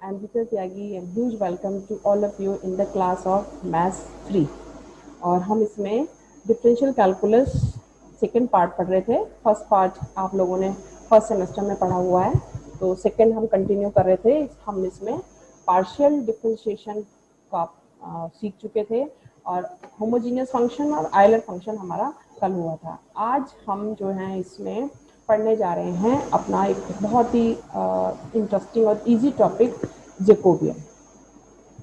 am Vijay Tyagi and huge welcome to all of you in the class of Maths 3. और हम इसमें differential calculus second part पढ़ रहे थे. First part आप लोगों ने फर्स्ट सेमेस्टर में पढ़ा हुआ है, तो सेकेंड हम कंटिन्यू कर रहे थे. हम इसमें पार्शियल डिफरेंशिएशन का सीख चुके थे और होमोजीनियस फंक्शन और आयलर फंक्शन हमारा कल हुआ था. आज हम जो हैं इसमें पढ़ने जा रहे हैं अपना एक बहुत ही इंटरेस्टिंग और इजी टॉपिक जैकोबियन.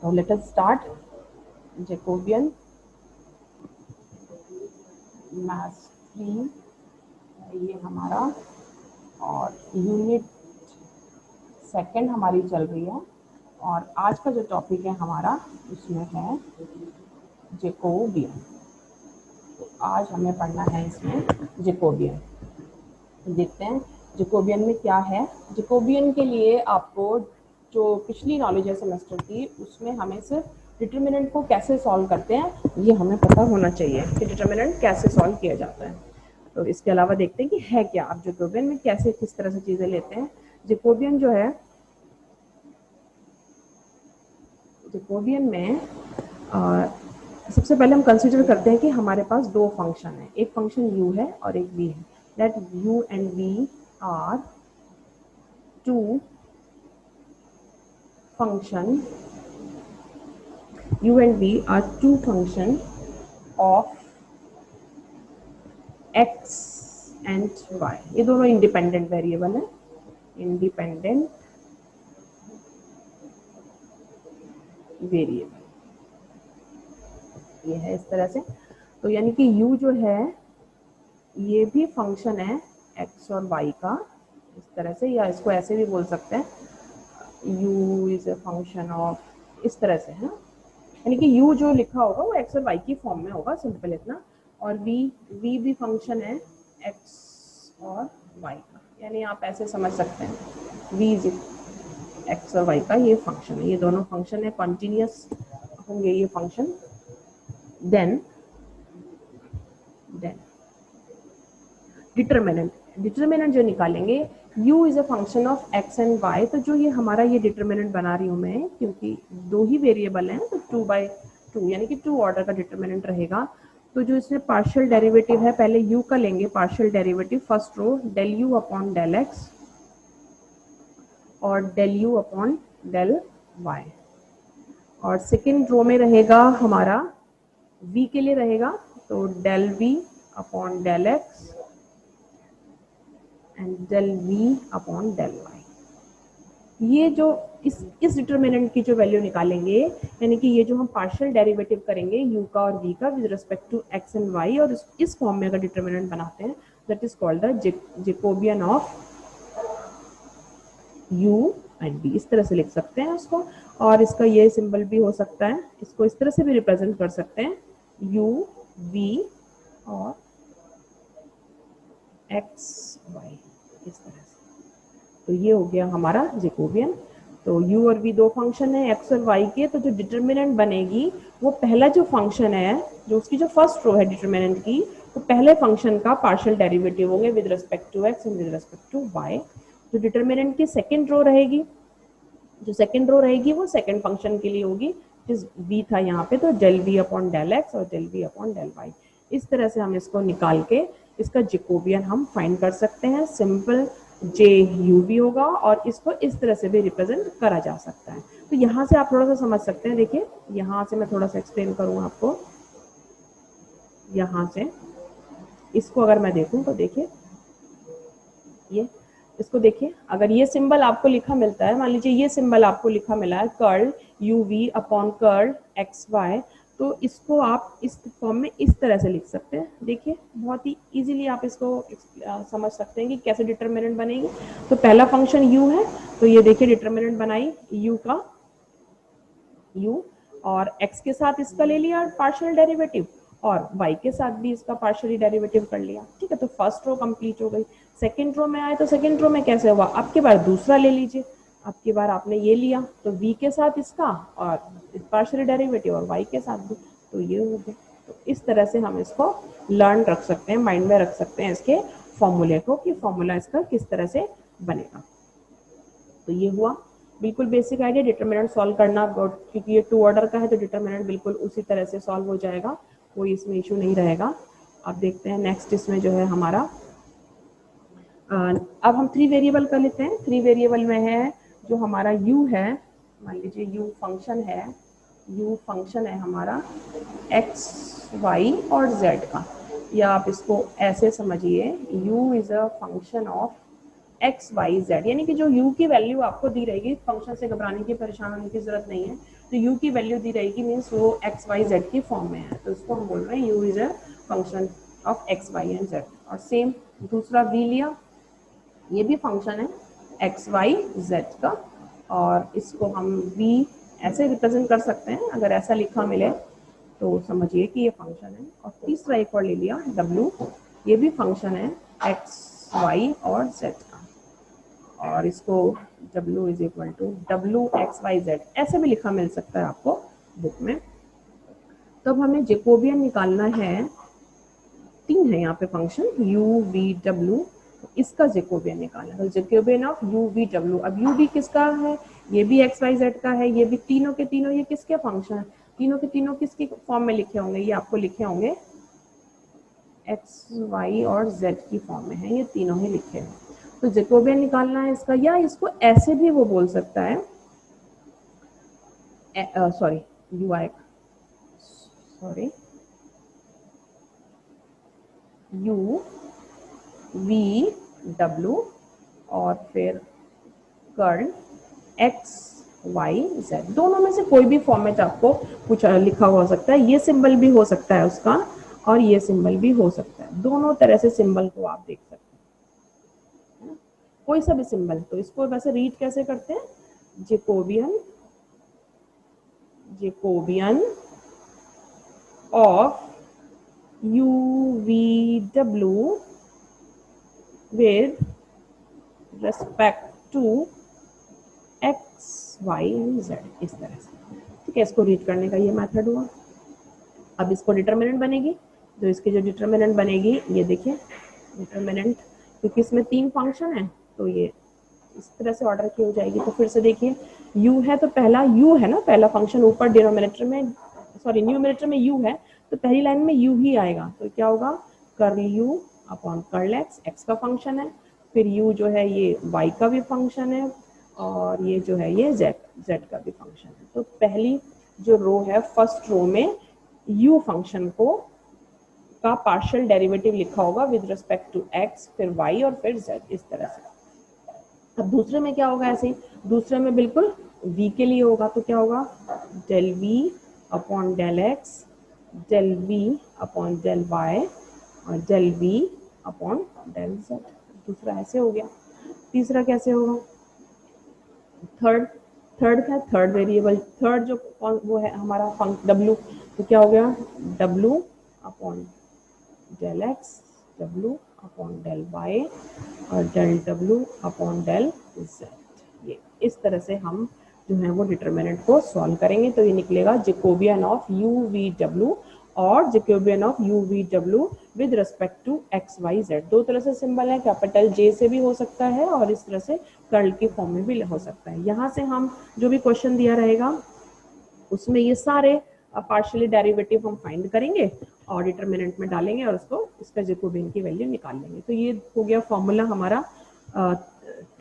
तो let us start. Jacobian maths 3 ये हमारा, और यूनिट सेकंड हमारी चल रही है. और आज का जो टॉपिक है हमारा उसमें है जैकोबियन. तो आज हमें पढ़ना है इसमें जैकोबियन. देखते हैं जैकोबियन में क्या है. जैकोबियन के लिए आपको जो पिछली नॉलेज है सेमेस्टर की, उसमें हमें सिर्फ डिटरमिनेंट को कैसे सॉल्व करते हैं ये हमें पता होना चाहिए कि डिटरमिनेंट कैसे सॉल्व किया जाता है. तो इसके अलावा देखते हैं कि है क्या, आप जैकोबियन में कैसे किस तरह से चीज़ें लेते हैं. जैकोबियन जो है, जैकोबियन में सबसे पहले हम कंसीडर करते हैं कि हमारे पास दो फंक्शन है. एक फंक्शन u है और एक v है. That u and v are two function. u and v are two function of x and y. ये दोनों इंडिपेंडेंट वेरिएबल है. इंडिपेंडेंट वेरिएबल ये है इस तरह से. तो यानी कि u जो है ये भी फंक्शन है x और y का, इस तरह से, या इसको ऐसे भी बोल सकते हैं u is a function of, इस तरह से है. यानी कि u जो लिखा होगा वो x और y की फॉर्म में होगा, सिंपल इतना. और v भी फंक्शन है x और y का, यानी आप ऐसे समझ सकते हैं v इज x और y का ये फंक्शन है. ये दोनों फंक्शन है, कॉन्टिन्यूस होंगे ये फंक्शन. देन डिटरमिनेंट जो निकालेंगे, u is a function of x and y. तो जो ये हमारा ये डिटरमिनेंट बना रही हूँ मैं, क्योंकि दो ही वेरिएबल हैं तो 2/2 यानी कि 2 ऑर्डर का डिटरमिनेंट रहेगा. तो जो इसमें पार्शियल डेरिवेटिव है, पहले u का लेंगे partial derivative. First row del u upon del x और del u upon del y. और सेकेंड रो में रहेगा हमारा v के लिए रहेगा तो del v upon del x and del v upon del y. ये जो इस डिटरमिनेंट की जो वैल्यू निकालेंगे, यानी कि ये जो हम पार्शियल डेरिवेटिव करेंगे u का और v का with respect to x and y, और इस फॉर्म में अगर डिटरमिनेंट बनाते हैं, that is called the Jacobian of u and v. इस तरह से लिख सकते हैं उसको. और इसका ये सिंबल भी हो सकता है, इसको इस तरह से भी रिप्रेजेंट कर सकते हैं u v और x y, इस तरह से. तो ये हो गया हमारा जैकोबियन. तो u और v दो फंक्शन है x और y के. तो जो डिटरमिनेंट बनेगी वो पहला जो फंक्शन है, जो उसकी जो फर्स्ट रो है डिटरमिनेंट की, तो पहले फंक्शन का पार्शियल डेरिवेटिव होंगे with respect to x and with respect to y. जो डिटरमिनेंट की सेकेंड रो रहेगी, जो सेकेंड रो रहेगी वो सेकेंड फंक्शन के लिए होगी, जिस v था यहाँ पे, तो del v upon del x और del v upon del y. इस तरह से हम इसको निकाल के इसका जैकोबियन हम फाइंड कर सकते हैं. सिंपल j u v होगा और इसको इस तरह से भी रिप्रेजेंट करा जा सकता है. तो यहाँ से आप थोड़ा सा समझ सकते हैं. देखिए यहाँ से मैं थोड़ा सा एक्सप्लेन करूँ आपको. यहाँ से इसको अगर मैं देखूँ तो देखिए, ये इसको देखिए, अगर ये सिंबल आपको लिखा मिलता है, मान लीजिए ये सिंबल आपको लिखा मिला है curl u v upon curl x y, तो इसको आप इस फॉर्म में इस तरह से लिख सकते हैं. देखिए बहुत ही इजीली आप इसको समझ सकते हैं कि कैसे डिटरमिनेंट बनेगी. तो पहला फंक्शन u है, तो ये देखिए डिटरमिनेंट बनाई u का, u और x के साथ इसका ले लिया पार्शियल डेरिवेटिव, और y के साथ भी इसका पार्शियली डेरिवेटिव कर लिया. ठीक है, तो फर्स्ट रो कंप्लीट हो गई. सेकंड रो में आए तो सेकंड रो में कैसे हुआ, अब की बार दूसरा ले लीजिए. अब की बार आपने ये लिया तो v के साथ इसका और पार्शियली डेरिवेटिव और y के साथ भी, तो ये हो गया. तो इस तरह से हम इसको लर्न रख सकते हैं, माइंड में रख सकते हैं इसके फॉर्मूले को, कि फॉर्मूला इसका किस तरह से बनेगा. तो ये हुआ. बिल्कुल बेसिक आइडिया, डिटरमिनेंट सॉल्व करना, क्योंकि ये 2 ऑर्डर का है तो डिटरमिनेंट बिल्कुल उसी तरह से सॉल्व हो जाएगा, कोई इसमें इशू नहीं रहेगा। अब देखते हैं नेक्स्ट इसमें जो है हमारा, अब हम 3 वेरिएबल कर लेते हैं। 3 वेरिएबल में है जो हमारा u है, मान लीजिए u फंक्शन है हमारा x, y और z का, या आप इसको ऐसे समझिए u is a function of x y z, यानी कि जो u की वैल्यू आपको दी रहेगी, फंक्शन से घबराने की परेशान होने की जरूरत नहीं है, तो u की वैल्यू दी रहेगी मीन्स वो एक्स वाई जेड की फॉर्म में है, तो इसको हम बोल रहे हैं u is a function of x y and z. और सेम दूसरा v लिया, ये भी फंक्शन है एक्स वाई जेड का, और इसको हम v ऐसे रिप्रेजेंट कर सकते हैं, अगर ऐसा लिखा मिले तो समझिए कि ये फंक्शन है। और तीसरा एक और ले लिया w, ये भी फंक्शन है एक्स वाई और जेड का, और इसको w इज इक्वल टू डब्ल्यू एक्स वाई जेड ऐसे भी लिखा मिल सकता है आपको बुक में। तो अब हमें जेकोबियन निकालना है, 3 है यहाँ पे फंक्शन u v w, इसका जेकोबियन निकालना है, तो Jacobian of u v w। अब u v किसका है, ये भी एक्स वाई जेड का है, ये भी तीनों के तीनों ये किसके फंक्शन है, तीनों के तीनों किसकी फॉर्म में लिखे होंगे, ये आपको लिखे होंगे एक्स वाई और जेड की फॉर्म में है, ये तीनों ही लिखे हैं। तो जेकोबियन निकालना है इसका, या इसको ऐसे भी वो बोल सकता है, sorry ui, sorry u v w और फिर कर्ल x y z, दोनों में से कोई भी फॉर्मेट आपको कुछ लिखा हो सकता है, ये सिंबल भी हो सकता है उसका और ये सिंबल भी हो सकता है, दोनों तरह से सिंबल को आप देख सकते हैं, कोई सा भी सिंबल। तो इसको वैसे रीड कैसे करते हैं, Jacobian of u v w with respect to x y and z, इस तरह से, ठीक है। इसको रीड करने का ये मेथड हुआ। अब इसको डिटरमिनेंट बनेगी, तो इसकी जो डिटरमिनेंट बनेगी ये देखिए, डिटरमिनेंट क्योंकि इसमें 3 फंक्शन है तो ये इस तरह से ऑर्डर की हो जाएगी। तो फिर से देखिए u है तो पहला u है ना, पहला फंक्शन ऊपर डिनोमिनेटर में, सॉरी न्यूमिनेटर में u है, तो पहली लाइन में u ही आएगा, तो क्या होगा curl u upon curl x, x का फंक्शन है, फिर u जो है ये y का भी फंक्शन है, और ये जो है ये z का भी फंक्शन है। तो पहली जो रो है, फर्स्ट रो में u फंक्शन को का पार्शियल डेरिवेटिव लिखा होगा विद रिस्पेक्ट टू x, फिर y और फिर z, इस तरह से। अब दूसरे में क्या होगा, ऐसे ही दूसरे में बिल्कुल v के लिए होगा, तो क्या होगा del v upon del x, del v upon del y और del v upon del z। दूसरा ऐसे हो गया। तीसरा कैसे होगा, थर्ड क्या, थर्ड वेरिएबल, थर्ड जो वो है हमारा w, तो क्या हो गया w upon del x, w upon del y और del w upon del z। ये इस तरह से हम जो है वो डिटरमिनेंट को सॉल्व करेंगे, तो ये निकलेगा Jacobian of u v w और Jacobian of u v w with respect to x y z। दो तरह से सिंबल है, कैपिटल J से भी हो सकता है और इस तरह से कर्ल की फॉर्म में भी हो सकता है। यहाँ से हम जो भी क्वेश्चन दिया रहेगा उसमें ये सारे पार्शियली डेरिवेटिव हम फाइंड करेंगे और डिटरमिनेंट में डालेंगे और उसको इसका जेकोबियन की वैल्यू निकाल लेंगे। तो ये हो गया फॉर्मूला हमारा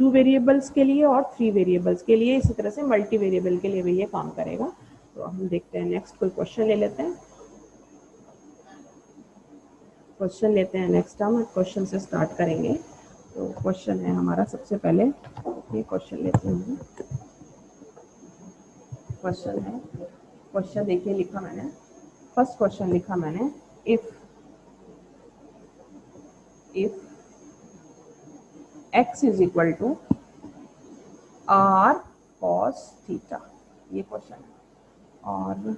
2 वेरिएबल्स के लिए और 3 वेरिएबल्स के लिए। इसी तरह से मल्टी वेरिएबल के लिए भी ये काम करेगा। तो हम देखते हैं नेक्स्ट कोई क्वेश्चन ले लेते हैं, क्वेश्चन लेते हैं नेक्स्ट, हम क्वेश्चन से स्टार्ट करेंगे। तो क्वेश्चन है हमारा, सबसे पहले ये क्वेश्चन लेते हैं। क्वेश्चन है, क्वेश्चन देखिए लिखा मैंने, फर्स्ट क्वेश्चन लिखा मैंने, if x is equal to r cos theta, ये क्वेश्चन है, और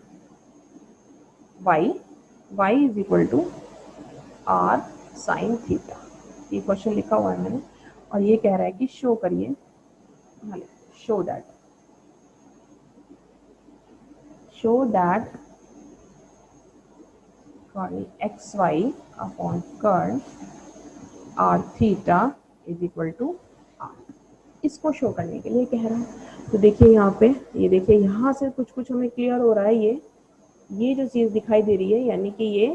y is equal to r sin theta, ये क्वेश्चन लिखा हुआ है मैंने। और ये कह रहा है कि शो करिए, show that curl xy upon curl r theta is equal to r। इसको शो करने के लिए कह रहा है। तो देखिए यहाँ पे, ये देखिए यहाँ से कुछ कुछ हमें क्लियर हो रहा है। ये जो चीज दिखाई दे रही है, यानी कि ये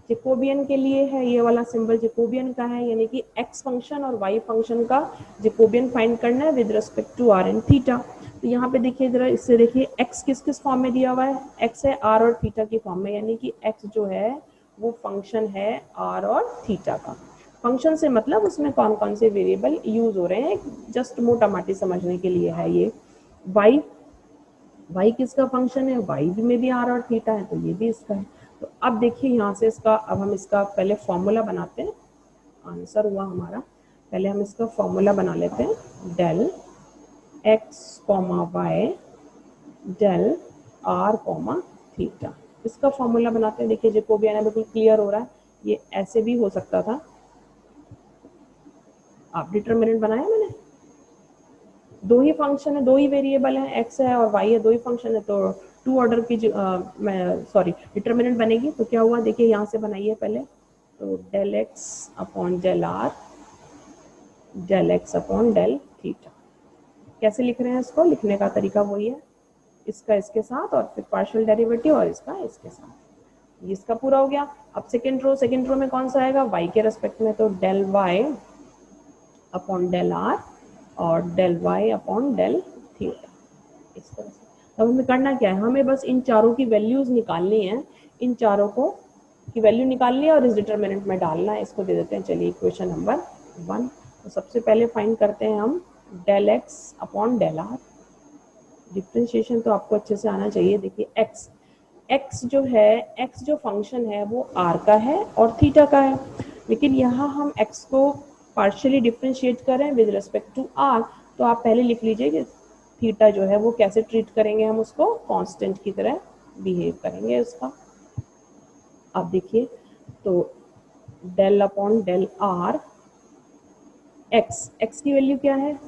जैकोबियन के लिए है, ये वाला सिंबल जैकोबियन का है, यानी कि एक्स फंक्शन और वाई फंक्शन का जैकोबियन फाइंड करना है with respect to r and theta. तो यहाँ पे देखिए जरा, इससे देखिए एक्स किस किस फॉर्म में दिया हुआ है, एक्स है आर और थीटा की फॉर्म में, यानी कि एक्स जो है वो फंक्शन है आर और थीटा का। फंक्शन से मतलब उसमें कौन कौन से वेरिएबल यूज हो रहे हैं, जस्ट मोटा माटी समझने के लिए है ये। वाई, वाई किसका फंक्शन है, वाई में भी आर और थीटा है, तो ये भी इसका है। तो अब देखिए यहाँ से इसका, अब हम इसका पहले फॉर्मूला बनाते हैं, आंसर हुआ हमारा। पहले हम इसका फॉर्मूला बना लेते हैं, del x comma y del r comma theta. इसका फॉर्मूला बनाते हैं। देखिए जैकोबियन है, बिल्कुल क्लियर हो रहा है। ये ऐसे भी हो सकता था। आप डिटरमिनेंट बनाया मैंने, दो ही फंक्शन है, दो ही वेरिएबल है, एक्स है और वाई है, दो ही फंक्शन है, तो टू ऑर्डर की डिटरमिनेंट बनेगी। तो क्या हुआ, देखिए यहाँ से बनाइए पहले, तो del x upon del r del x upon del theta. कैसे लिख रहे हैं इसको, लिखने का तरीका वही है, इसका इसके साथ और फिर पार्शियल डेरिवेटिव और इसका इसके साथ। इसका पूरा हो गया। अब सेकेंड रो में कौन सा आएगा, वाई के रेस्पेक्ट में, तो del y upon del r और del y upon del theta, इस तरह से। अब हमें करना क्या है, हमें बस इन चारों की वैल्यूज निकालनी है, इन चारों को की वैल्यू निकालनी है और इस डिटरमिनेंट में डालना है। इसको दे देते हैं, चलिए इक्वेशन नंबर 1। तो सबसे पहले फाइंड करते हैं हम del x upon del r. Differentiation तो आपको अच्छे से आना चाहिए। देखिए एक्स, एक्स जो है, एक्स जो फंक्शन है वो आर का है और थीटा का है, लेकिन यहाँ हम एक्स को पार्शियली डिफ्रेंशिएट करें विद रिस्पेक्ट टू आर, तो आप पहले लिख लीजिए कि थीटा जो है वो कैसे ट्रीट करेंगे, हम उसको कांस्टेंट की तरह बिहेव करेंगे उसका। अब देखिए, तो del upon del r, x, x की वैल्यू क्या है,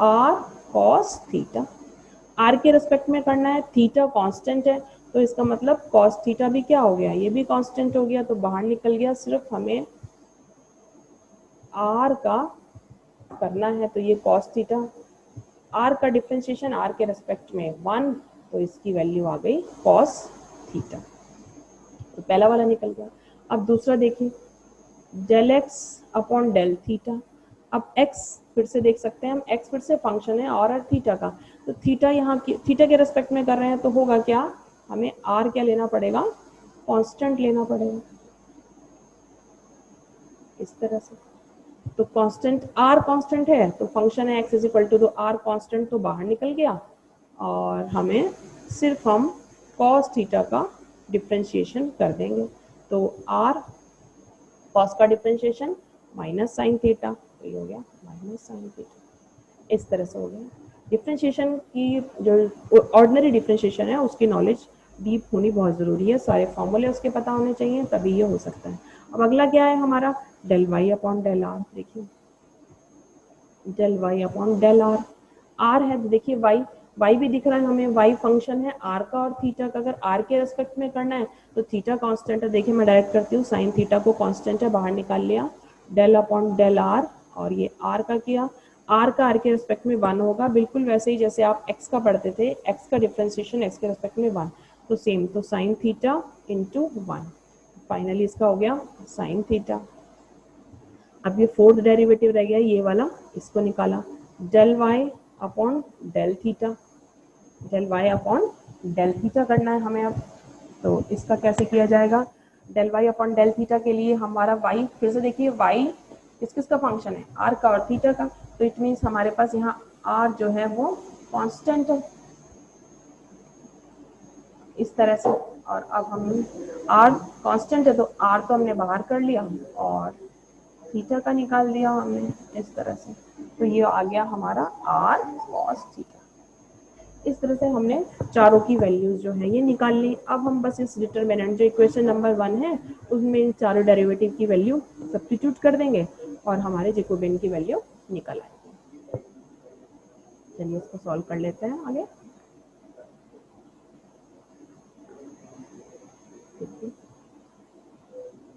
आर कॉस थीटा, आर के रेस्पेक्ट में करना है, थीटा कांस्टेंट है, तो इसका मतलब कॉस थीटा भी क्या हो गया, ये भी कांस्टेंट हो गया, तो बाहर निकल गया। सिर्फ हमें आर का करना है, तो ये कॉस थीटा, आर का डिफ्रेंशिएशन आर के रेस्पेक्ट में 1, तो इसकी वैल्यू आ गई कॉस थीटा, तो पहला वाला निकल गया। अब दूसरा देखिए, del x upon del theta. अब एक्स फिर से देख सकते हैं हम, एक्स फिर से फंक्शन है और थीटा का, तो थीटा यहाँ थीटा के रेस्पेक्ट में कर रहे हैं, तो होगा क्या, हमें आर क्या लेना पड़ेगा, कांस्टेंट लेना पड़ेगा, इस तरह से। तो कांस्टेंट, आर कांस्टेंट है, तो फंक्शन है एक्स इज इक्वल टू, तो आर कांस्टेंट तो बाहर निकल गया और हमें सिर्फ हम कॉस थीटा का डिफ्रेंशिएशन कर देंगे। तो आर कॉस का डिफ्रेंशिएशन माइनस साइन थीटा, तो ये हो गया माइनस साइन थीटा, इस तरह से हो गया। डिफ्रेंशिएशन की जो ऑर्डिनरी डिफ्रेंशिएशन है उसकी नॉलेज डीप होनी बहुत ज़रूरी है, सारे फॉर्मूले उसके पता होने चाहिए, तभी ये हो सकता है। अब अगला क्या है हमारा, del y upon del r. देखिए del y upon del r, r है तो देखिए वाई, वाई भी दिख रहा है हमें, वाई फंक्शन है आर का और थीटा का। अगर आर के रेस्पेक्ट में करना है तो थीटा कांस्टेंट है, देखिए मैं डायरेक्ट करती हूँ, साइन थीटा को कांस्टेंट है बाहर निकाल लिया, डेल अपॉन डेल आर, और ये आर का किया, आर का आर के रेस्पेक्ट में 1 होगा, बिल्कुल वैसे ही जैसे आप एक्स का पढ़ते थे, एक्स का डिफ्रेंशिएशन एक्स के रेस्पेक्ट में 1, तो सेम, तो साइन थीटा इंटू 1, फाइनली इसका हो गया साइन थीटा। अब ये फोर्थ डेरिवेटिव रह गया ये वाला, इसको निकाला, del y upon del theta, del y upon del theta करना है हमें अब। तो इसका कैसे किया जाएगा, del y upon del theta के लिए हमारा वाई, फिर से देखिए वाई किस किस का फंक्शन है, आर का और थीटा का, तो इट मीन्स हमारे पास यहाँ आर जो है वो कांस्टेंट है, इस तरह से। और अब हम, आर कांस्टेंट है तो आर तो हमने बाहर कर लिया और थीटा का निकाल दिया हमने, इस तरह से। तो ये आ गया हमारा आर कॉस थीटा। इस तरह से हमने चारों की वैल्यूज जो है ये निकाल ली। अब हम बस इस डिटरमिनेंट जो इक्वेशन नंबर 1 है उसमें इन चारों डेरिवेटिव की वैल्यू सब्स्टिट्यूट कर देंगे और हमारे जैकोबियन की वैल्यू निकल आएगी। चलिए इसको सॉल्व कर लेते हैं आगे।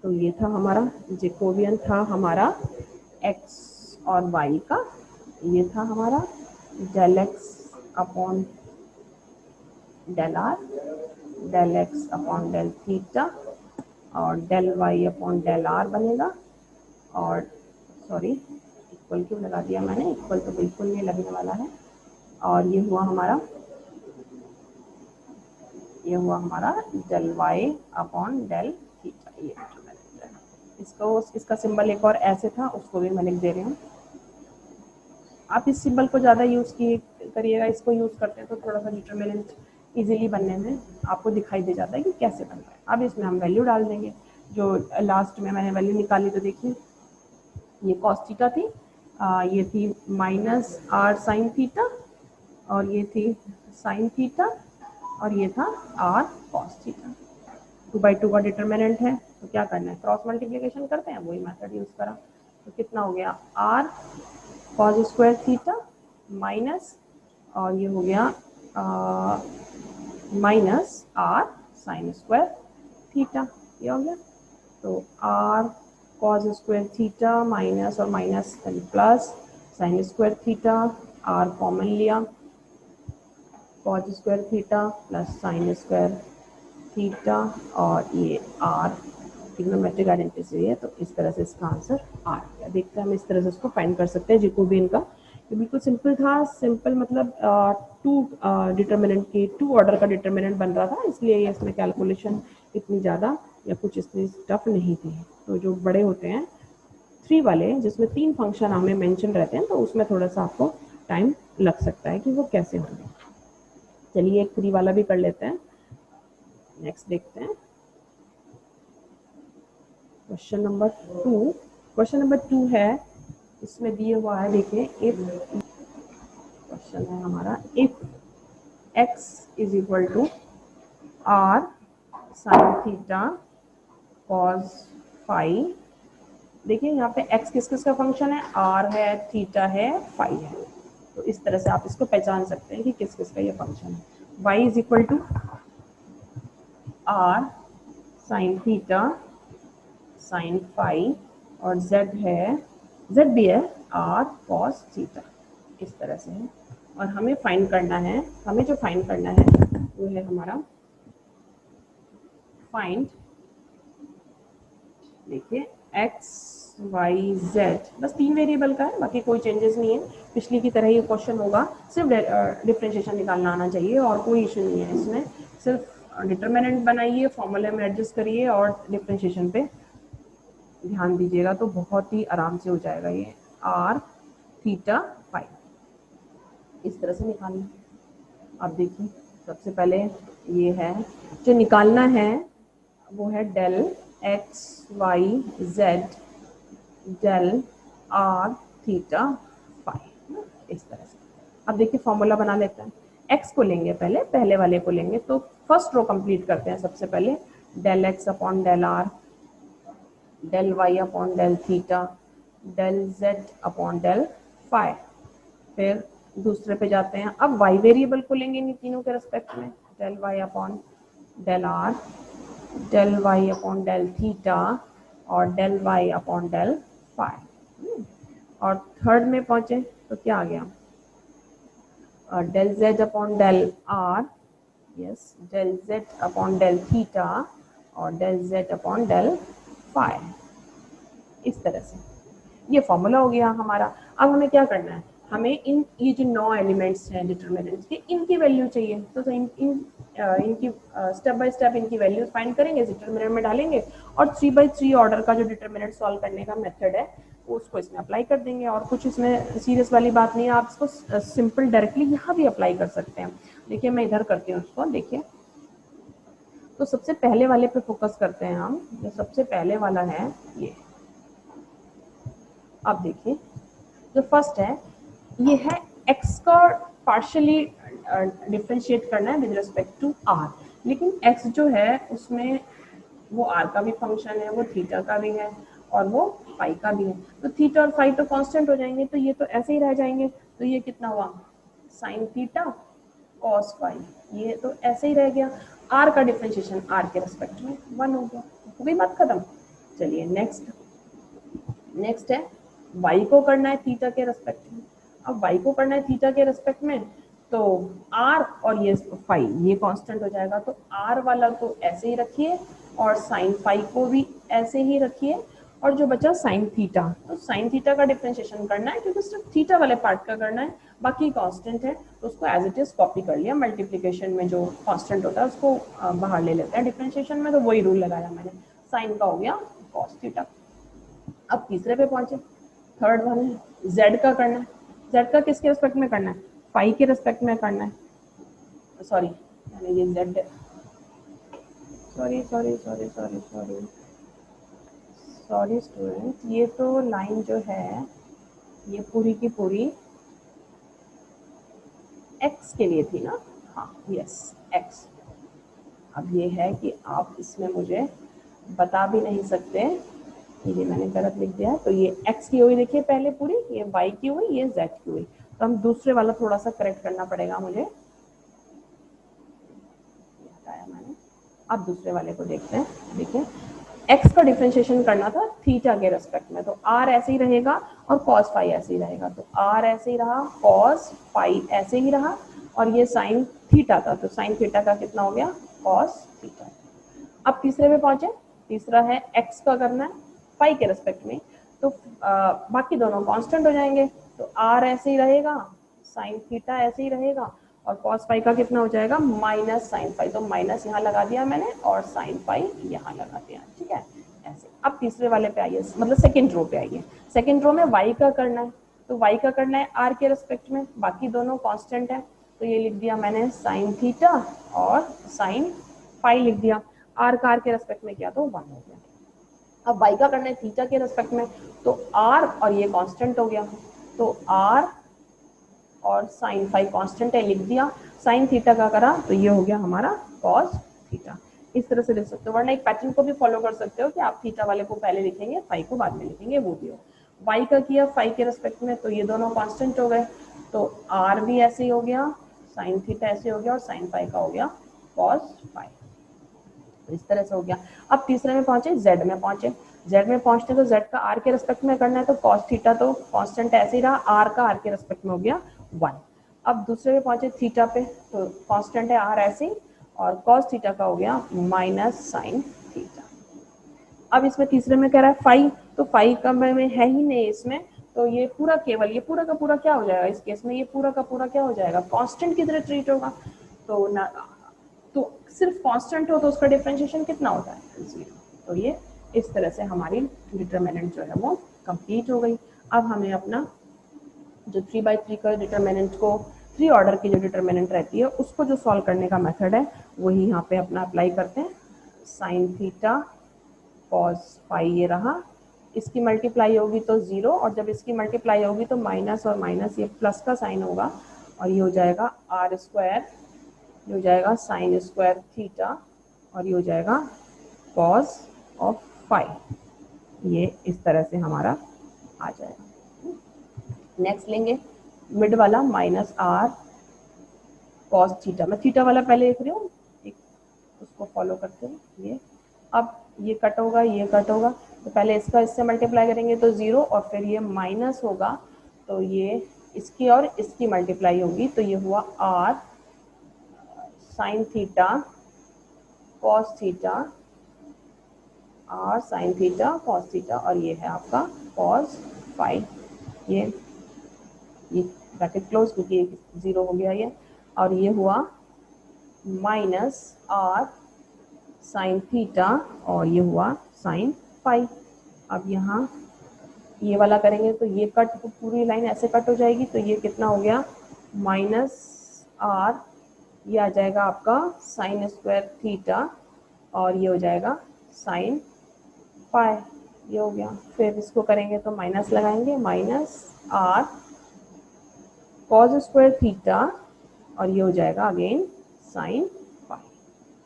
तो ये था हमारा जैकोबियन, था हमारा एक्स और वाई का, ये था हमारा del x upon del r, del x upon del theta और del y upon del r बनेगा। और सॉरी, इक्वल क्यों लगा दिया मैंने, इक्वल तो बिल्कुल नहीं लगने वाला है। और ये हुआ हमारा del y upon del theta. ये इसका सिंबल एक और ऐसे था, उसको भी मैं लिख दे रही हूँ। आप इस सिंबल को ज़्यादा यूज़ करिएगा, इसको यूज़ करते हैं तो थोड़ा सा डिटरमिनेंट इजीली बनने में आपको दिखाई दे जाता है कि कैसे बन रहा है। अब इसमें हम वैल्यू डाल देंगे। जो लास्ट में मैंने वैल्यू निकाली, तो देखिए ये कॉस थीटा थी, ये थी माइनस आर साइन थीटा, और ये थी साइन थीटा, और ये था आर कॉस थीटा। 2/2 का डिटरमिनेंट है, तो क्या करना है, क्रॉस मल्टीप्लिकेशन करते हैं, वही मेथड यूज़ करा। तो कितना हो गया, r cos square theta minus, और ये हो गया minus r sine square theta. ये हो गया। तो r cos square theta minus और minus plus sine square theta, r common लिया, cos square theta plus sine square theta, और ये आर ट्रिग्नोमेट्रिक आइडेंटिटी से है, तो इस तरह से इसका आंसर आ गया। देखते हैं हम इस तरह से इसको फाइंड कर सकते हैं जैकोबियन का। ये बिल्कुल सिंपल था, सिंपल मतलब टू डिटरमिनेंट की, 2 ऑर्डर का डिटरमिनेंट बन रहा था, इसलिए इसमें कैलकुलेशन इतनी ज़्यादा या कुछ इतनी टफ नहीं थी। तो जो बड़े होते हैं 3 वाले, जिसमें 3 फंक्शन हमें मेंशन रहते हैं, तो उसमें थोड़ा सा आपको टाइम लग सकता है कि वो कैसे होंगे। चलिए एक 3 वाला भी कर लेते हैं। नेक्स्ट देखते हैं क्वेश्चन नंबर 2। क्वेश्चन नंबर 2 है, इसमें दिया हुआ है, देखिए इफ क्वेश्चन है हमारा, if x is equal to r sine theta cos phi. देखिए यहाँ पे x किस किस का फंक्शन है, r है, थीटा है, फाई है। तो इस तरह से आप इसको पहचान सकते हैं कि किस किस का ये फंक्शन है। y is equal to r sine theta sine phi, और z है, z भी है, r cos थीटा। इस तरह से है। और हमें फाइंड करना है, हमें जो फाइंड करना है वो है हमारा फाइंड, देखिए x y z, बस 3 वेरिएबल का है, बाकी कोई चेंजेस नहीं है। पिछली की तरह ये क्वेश्चन होगा, सिर्फ डिफरेंशिएशन निकालना आना चाहिए और कोई इशू नहीं है इसमें। सिर्फ डिटरमिनेंट बनाइए, फॉर्मूले में एडजस्ट करिए और डिफरेंशिएशन पे ध्यान दीजिएगा, तो बहुत ही आराम से हो जाएगा। ये आर थीटा फाई इस तरह से निकालना। अब देखिए सबसे पहले ये है जो निकालना है, वो है del x y z del r theta phi, इस तरह से। अब देखिए फॉर्मूला बना लेते हैं। एक्स को लेंगे, पहले वाले को लेंगे, तो फर्स्ट रो कंप्लीट करते हैं। सबसे पहले del x upon del r, del y upon del theta, del z upon del phi. फिर दूसरे पे जाते हैं। अब वाई वेरिएबल को लेंगे इन तीनों के रेस्पेक्ट में, del y upon del r, del y upon del theta और del y upon del phi. और थर्ड में पहुंचे तो क्या आ गया, del z upon del r, yes, del z upon del theta और del z upon del phi. इस तरह से ये फॉर्मूला हो गया हमारा। अब हमें क्या करना है, हमें ये जो 9 एलिमेंट्स हैं डिटरमिनेंट्स के, इनकी वैल्यू चाहिए। तो इनकी स्टेप बाय स्टेप इनकी वैल्यूज फाइंड करेंगे, डिटरमिनेंट में डालेंगे, और 3/3 ऑर्डर का जो डिटरमिनेंट सॉल्व करने का मेथड है उसको इसमें अप्लाई कर देंगे। और कुछ इसमें सीरियस वाली बात नहीं है, आप इसको सिंपल डायरेक्टली यहाँ भी अप्लाई कर सकते हैं। देखिए मैं इधर करती हूँ उसको, देखिए। तो सबसे पहले वाले पे फोकस करते हैं हम। जो सबसे पहले वाला है ये, अब देखिए जो फर्स्ट है ये है x का पार्शियली डिफरेंशिएट करना है विद रिस्पेक्ट टू r। लेकिन x जो है उसमें वो r का भी फंक्शन है, वो थीटा का भी है और वो फाई का भी है। तो थीटा और फाई तो कांस्टेंट हो जाएंगे, तो ये तो ऐसे ही रह जाएंगे। तो ये कितना हुआ, साइन थीटा कॉस फाई, ये तो ऐसे ही रह गया। r का डिफरेंशिएशन r के रिस्पेक्ट में 1 हो गया, हो गई बात खत्म। चलिए नेक्स्ट है y को करना है थीटा के रेस्पेक्ट में। अब y को करना है थीटा के रेस्पेक्ट में, तो r और ये फाई ये कांस्टेंट हो जाएगा, तो r वाला तो ऐसे ही रखिए और साइन फाई को भी ऐसे ही रखिए, और जो बचा साइन थीटा, तो साइन थीटा का डिफरेंशिएशन करना है क्योंकि सिर्फ थीटा वाले पार्ट का करना है, बाकी कांस्टेंट है तो उसको एज इट इज कॉपी कर लिया, मल्टीप्लिकेशन में जो कांस्टेंट होता है उसको बाहर ले लेते हैं डिफरेंशिएशन में, तो वही रूल लगाया मैंने, साइन का हो गया कॉस थीटा। अब तीसरे पे पहुंचे, थर्ड वन है जेड का करना है। जेड का किसके रिस्पेक्ट में करना है? फाई के रिस्पेक्ट में करना है, सॉरी यानी ये Z, sorry sorry sorry sorry sorry sorry student, ये तो लाइन जो है ये पूरी की पूरी एक्स के लिए थी ना, हाँ यस एक्स। अब ये है कि आप इसमें मुझे बता भी नहीं सकते, ये मैंने गलत लिख दिया है, तो ये x की हुई देखिए पहले पूरी, ये y की हुई, ये z की हुई, तो हम दूसरे वाला थोड़ा सा करेक्ट करना पड़ेगा मुझे, हटाया मैंने। अब दूसरे वाले को देखते हैं, देखिए x का डिफरेंशिएशन करना था थीटा के रेस्पेक्ट में, तो r ऐसे ही रहेगा और cos फाई ऐसे ही रहेगा, तो r ऐसे ही रहा, cos फाई ऐसे ही रहा, और ये साइन थीटा था, तो साइन थीटा का कितना हो गया cos थीटा। अब तीसरे पे पहुंचे, तीसरा है x का करना है फाई के रेस्पेक्ट में, तो बाकी दोनों कांस्टेंट हो जाएंगे, तो r ऐसे ही रहेगा, साइन थीटा ऐसे ही रहेगा, और कॉस फाई का कितना हो जाएगा माइनस साइन फाई, तो माइनस यहाँ लगा दिया मैंने और साइन फाई यहाँ लगा दिया, ठीक है ऐसे। अब तीसरे वाले पे आइए, मतलब सेकंड रो पे आइए, सेकंड रो में y का करना है, तो y का करना है r के रेस्पेक्ट में, बाकी दोनों कांस्टेंट है, तो ये लिख दिया मैंने साइन थीटा और साइन फाई लिख दिया, r का r के रेस्पेक्ट में किया तो 1 हो गया। अब y का करना है थीटा के रेस्पेक्ट में, तो r और ये कांस्टेंट हो गया, तो r और साइन फाई कांस्टेंट है लिख दिया, साइन थीटा का करा तो ये हो गया हमारा कॉस थीटा। इस तरह से लिख सकते हो, वरना एक पैटर्न को भी फॉलो कर सकते हो कि आप थीटा वाले को पहले लिखेंगे फाई को बाद में लिखेंगे, वो भी हो। वाई का किया फाई के रेस्पेक्ट में, तो ये दोनों कांस्टेंट हो गए, तो आर भी ऐसे ही हो गया, साइन थीटा ऐसे हो गया, और साइन फाई का हो गया कॉस फाई, तो इस तरह से हो गया। अब तीसरे में पहुंचे, जेड में पहुंचे, जेड में पहुंचते तो जेड का आर के रेस्पेक्ट में करना है, तो कॉस थीटा तो कांस्टेंट ऐसे ही रहा, आर का आर के रेस्पेक्ट में हो गया 1। अब दूसरे में पहुंचे थीटा पे, तो कांस्टेंट है आर ऐसे ही, और कॉस थीटा का हो गया माइनस साइन थीटा। अब इसमें तीसरे में कह रहा है फाई, तो फाई का में है ही नहीं इसमें, तो ये पूरा केवल ये पूरा का पूरा क्या हो जाएगा इस केस में, ये पूरा का पूरा क्या हो जाएगा कांस्टेंट की तरह ट्रीट होगा, तो ना तो सिर्फ कांस्टेंट हो तो उसका डिफरेंशिएशन कितना होता है 0। तो ये इस तरह से हमारी डिटरमिनेंट जो है वो कंप्लीट हो गई। अब हमें अपना जो 3/3 का डिटरमिनेंट को 3 ऑर्डर की जो डिटरमिनेंट रहती है उसको जो सॉल्व करने का मेथड है वही यहाँ पे अपना अप्लाई करते हैं। साइन थीटा कॉस फाई ये रहा, इसकी मल्टीप्लाई होगी तो 0, और जब इसकी मल्टीप्लाई होगी तो माइनस और माइनस ये प्लस का साइन होगा, और ये हो जाएगा आर स्क्वायर, ये हो जाएगा साइन स्क्वायर थीटा, और ये हो जाएगा कॉस ऑफ फाई, ये इस तरह से हमारा आ जाएगा। नेक्स्ट लेंगे मिड वाला माइनस आर कॉस थीटा, मैं थीटा वाला पहले लिख रही हूँ, उसको फॉलो करते हैं। ये अब ये कट होगा, ये कट होगा, तो पहले इसका इससे मल्टीप्लाई करेंगे तो 0, और फिर ये माइनस होगा तो ये इसकी और इसकी मल्टीप्लाई होगी, तो ये हुआ r sine theta cos theta, r sine theta cos theta, और ये है आपका कॉस फाई, ये ब्रैकेट क्लोज क्योंकि 0 हो गया ये, और ये हुआ माइनस आर साइन थीटा, और ये हुआ साइन फाई। अब यहाँ ये वाला करेंगे तो ये कट, तो पूरी लाइन ऐसे कट हो जाएगी, तो ये कितना हो गया माइनस आर, ये आ जाएगा आपका साइन स्क्वायर थीटा, और ये हो जाएगा साइन फाई, ये हो गया। फिर इसको करेंगे तो माइनस लगाएंगे, minus r cos square theta, और ये हो जाएगा अगेन साइन फाई।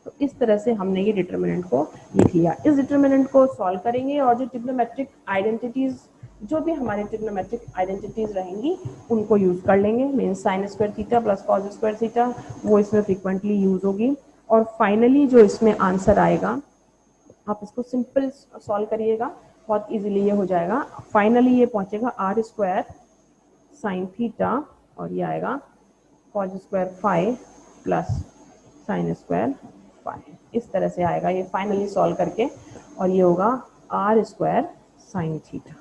तो इस तरह से हमने ये डिटरमिनेंट को लिख लिया। इस डिटरमिनेंट को सॉल्व करेंगे और जो ट्रिग्नोमेट्रिक आइडेंटिटीज, जो भी हमारे ट्रिग्नोमेट्रिक आइडेंटिटीज रहेंगी उनको यूज कर लेंगे, mean sine square theta plus cos square theta, वो इसमें फ्रिक्वेंटली यूज होगी। और फाइनली जो इसमें आंसर आएगा, आप इसको सिंपल सॉल्व करिएगा, बहुत इजीली ये हो जाएगा। फाइनली ये पहुंचेगा आर स्क्वायर साइन थीटा, और ये आएगा cos square phi plus sine square phi, इस तरह से आएगा ये फाइनली सॉल्व करके, और ये होगा आर स्क्वायर साइन थीटा।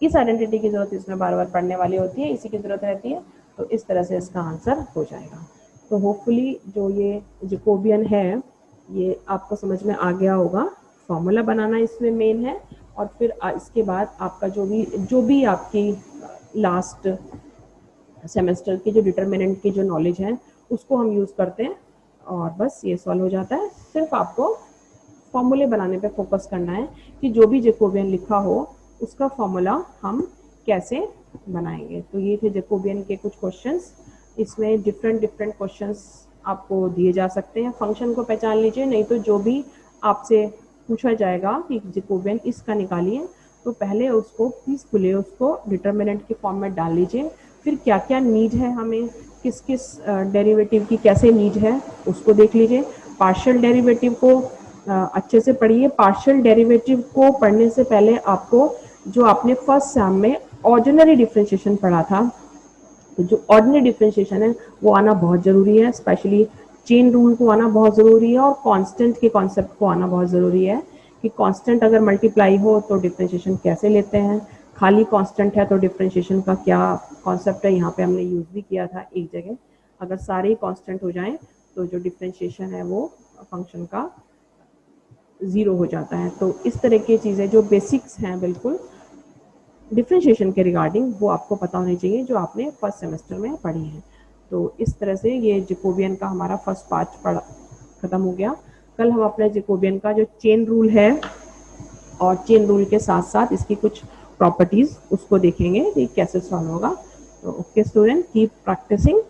इस आइडेंटिटी की जरूरत इसमें बार बार पढ़ने वाली होती है, इसी की जरूरत रहती है, तो इस तरह से इसका आंसर हो जाएगा। तो होपफुली जो ये जैकोबियन है ये आपको समझ में आ गया होगा। फॉर्मूला बनाना इसमें मेन है, और फिर इसके बाद आपका जो भी आपकी लास्ट सेमेस्टर की जो डिटर्मिनेंट की जो नॉलेज है उसको हम यूज़ करते हैं, और बस ये सॉल्व हो जाता है। सिर्फ आपको फॉर्मूले बनाने पे फोकस करना है कि जो भी जैकोबियन लिखा हो उसका फॉर्मूला हम कैसे बनाएंगे। तो ये थे जैकोबियन के कुछ क्वेश्चंस। इसमें डिफरेंट क्वेश्चंस आपको दिए जा सकते हैं। फंक्शन को पहचान लीजिए, नहीं तो जो भी आपसे पूछा जाएगा कि जैकोबियन इसका निकालिए, तो पहले उसको पीसफुली उसको डिटर्मिनेंट के फॉर्म में डाल लीजिए। फिर क्या क्या नीड है, हमें किस किस डेरिवेटिव की कैसे नीड है उसको देख लीजिए। पार्शियल डेरिवेटिव को अच्छे से पढ़िए। पार्शियल डेरिवेटिव को पढ़ने से पहले आपको जो आपने फर्स्ट सेम में ऑर्डिनरी डिफरेंशिएशन पढ़ा था, तो जो ऑर्डिनरी डिफरेंशिएशन है वो आना बहुत ज़रूरी है। स्पेशली चेन रूल को आना बहुत ज़रूरी है, और कांस्टेंट के कॉन्सेप्ट को आना बहुत ज़रूरी है कि कांस्टेंट अगर मल्टीप्लाई हो तो डिफरेंशिएशन कैसे लेते हैं, खाली कांस्टेंट है तो डिफरेंशिएशन का क्या कॉन्सेप्ट है, यहाँ पे हमने यूज़ भी किया था एक जगह। अगर सारे ही कांस्टेंट हो जाएं तो जो डिफरेंशिएशन है वो फंक्शन का ज़ीरो हो जाता है। तो इस तरह की चीज़ें जो बेसिक्स हैं बिल्कुल डिफरेंशिएशन के रिगार्डिंग, वो आपको पता होनी चाहिए जो आपने फर्स्ट सेमेस्टर में पढ़ी है। तो इस तरह से ये जैकोबियन का हमारा फर्स्ट पार्ट पढ़ा खत्म हो गया। कल हम अपने जैकोबियन का जो चेन रूल है और चेन रूल के साथ साथ इसकी कुछ प्रॉपर्टीज उसको देखेंगे कि कैसे सॉल्व होगा। तो ओके स्टूडेंट, कीप प्रैक्टिसिंग,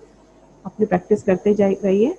अपनी प्रैक्टिस करते रहिए।